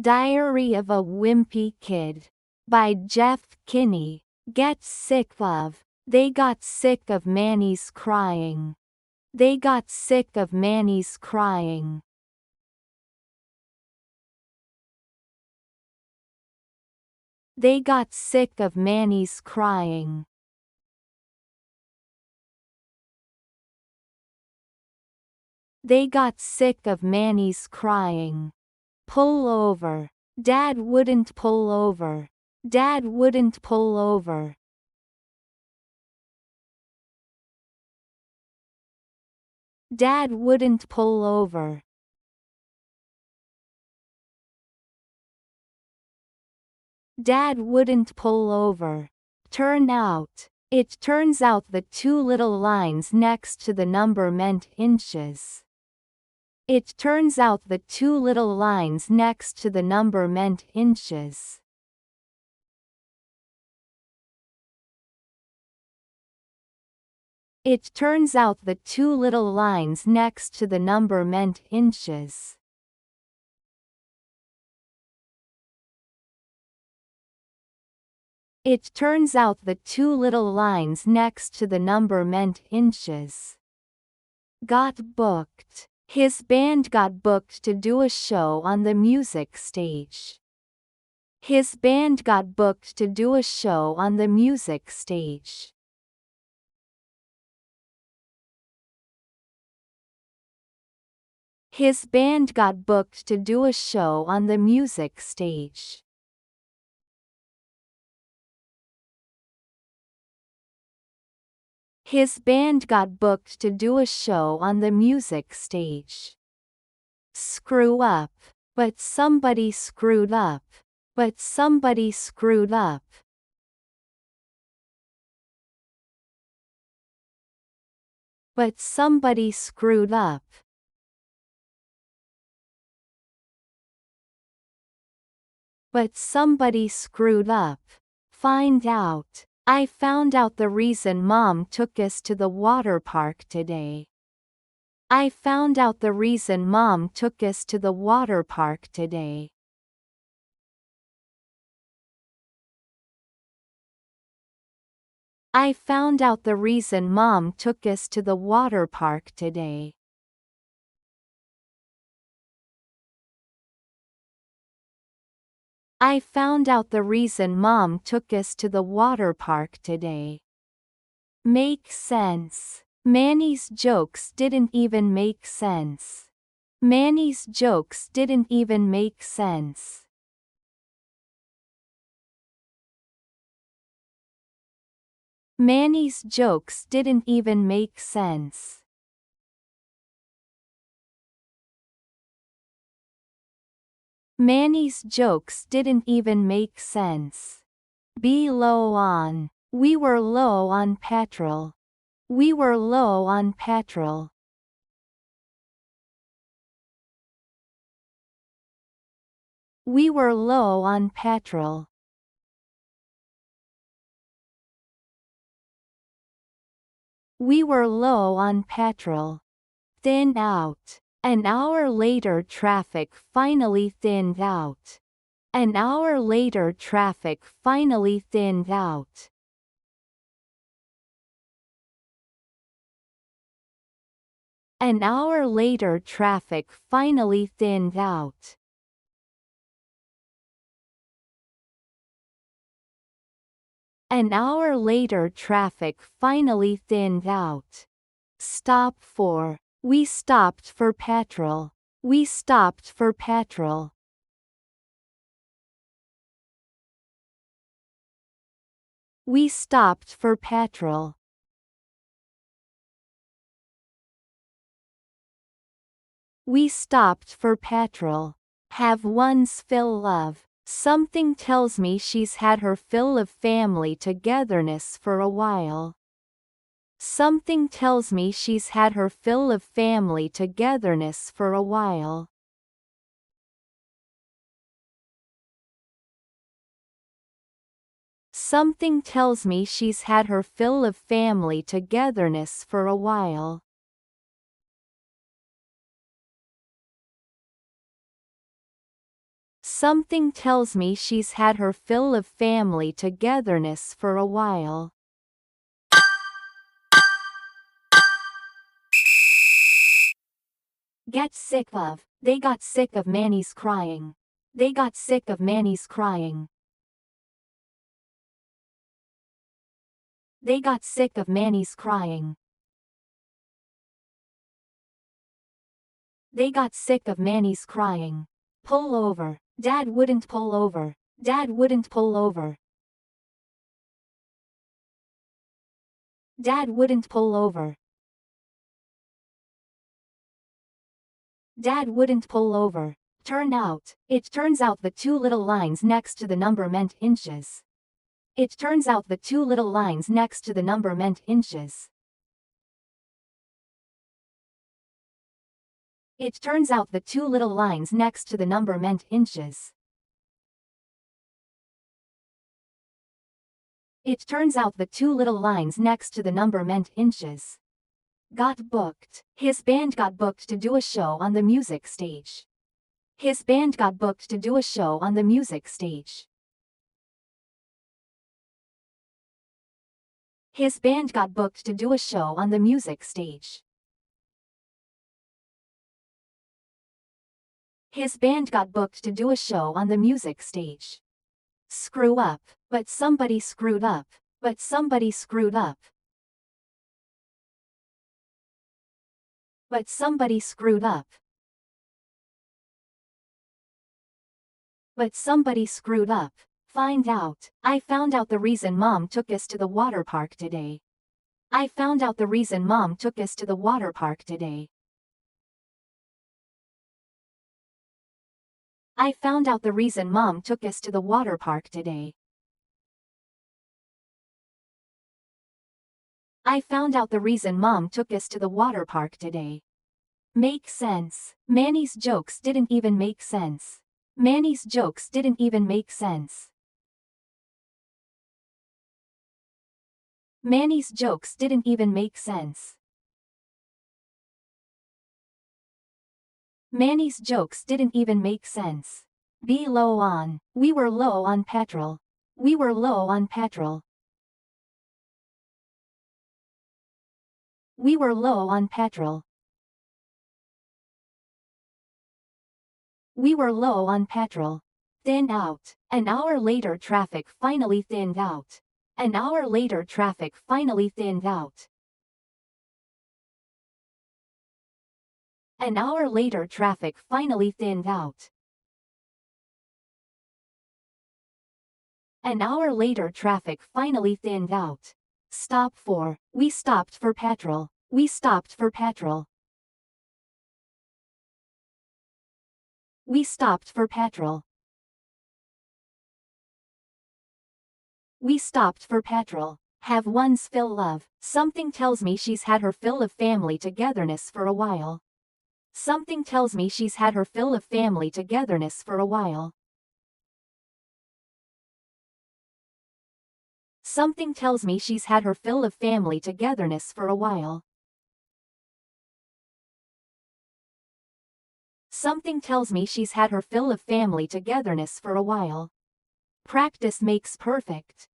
Diary of a Wimpy Kid. By Jeff Kinney. Get sick of. They got sick of Manny's crying. They got sick of Manny's crying. They got sick of Manny's crying. They got sick of Manny's crying. Pull over. Dad wouldn't pull over. Dad wouldn't pull over. Dad wouldn't pull over. Dad wouldn't pull over. Turn out. It turns out the two little lines next to the number meant inches. It turns out the two little lines next to the number meant inches. It turns out the two little lines next to the number meant inches. It turns out the two little lines next to the number meant inches. Got booked. His band got booked to do a show on the music stage. His band got booked to do a show on the music stage. His band got booked to do a show on the music stage. His band got booked to do a show on the music stage. Screw up. But somebody screwed up. But somebody screwed up. But somebody screwed up. But somebody screwed up. Find out. I found out the reason Mom took us to the water park today. I found out the reason Mom took us to the water park today. I found out the reason Mom took us to the water park today. I found out the reason Mom took us to the water park today. Make sense. Manny's jokes didn't even make sense. Manny's jokes didn't even make sense. Manny's jokes didn't even make sense. Manny's jokes didn't even make sense. Be low on. We were low on petrol. We were low on petrol. We were low on petrol. We were low on petrol. Thin out. An hour later traffic finally thinned out. An hour later traffic finally thinned out. An hour later traffic finally thinned out. An hour later traffic finally thinned out. Stop for. We stopped for petrol. We stopped for petrol. We stopped for petrol. We stopped for petrol. Have one's fill of. Something tells me she's had her fill of family togetherness for a while. Something tells me she's had her fill of family togetherness for a while. Something tells me she's had her fill of family togetherness for a while. Something tells me she's had her fill of family togetherness for a while. Get sick of. They got sick of Manny's crying. They got sick of Manny's crying. They got sick of Manny's crying. They got sick of Manny's crying. Pull over. Dad wouldn't pull over. Dad wouldn't pull over. Dad wouldn't pull over. Dad wouldn't pull over. Turn out. It turns out the two little lines next to the number meant inches. It turns out the two little lines next to the number meant inches. It turns out the two little lines next to the number meant inches. It turns out the two little lines next to the number meant inches. Got booked. His band got booked to do a show on the music stage. His band got booked to do a show on the music stage. His band got booked to do a show on the music stage. His band got booked to do a show on the music stage. Screw up. But somebody screwed up. But somebody screwed up. But somebody screwed up. But somebody screwed up. Find out. I found out the reason Mom took us to the water park today. I found out the reason Mom took us to the water park today. I found out the reason Mom took us to the water park today. I found out the reason Mom took us to the water park today. Make sense. Manny's jokes didn't even make sense. Manny's jokes didn't even make sense. Manny's jokes didn't even make sense. Manny's jokes didn't even make sense. Be low on. We were low on petrol. We were low on petrol. We were low on petrol. We were low on petrol. Thin out. An hour later traffic finally thinned out. An hour later traffic finally thinned out. An hour later traffic finally thinned out. An hour later traffic finally thinned out. Stop for. We stopped for petrol. We stopped for petrol. We stopped for petrol. We stopped for petrol. Have one's fill of. Something tells me she's had her fill of family togetherness for a while. Something tells me she's had her fill of family togetherness for a while. Something tells me she's had her fill of family togetherness for a while. Something tells me she's had her fill of family togetherness for a while. Practice makes perfect.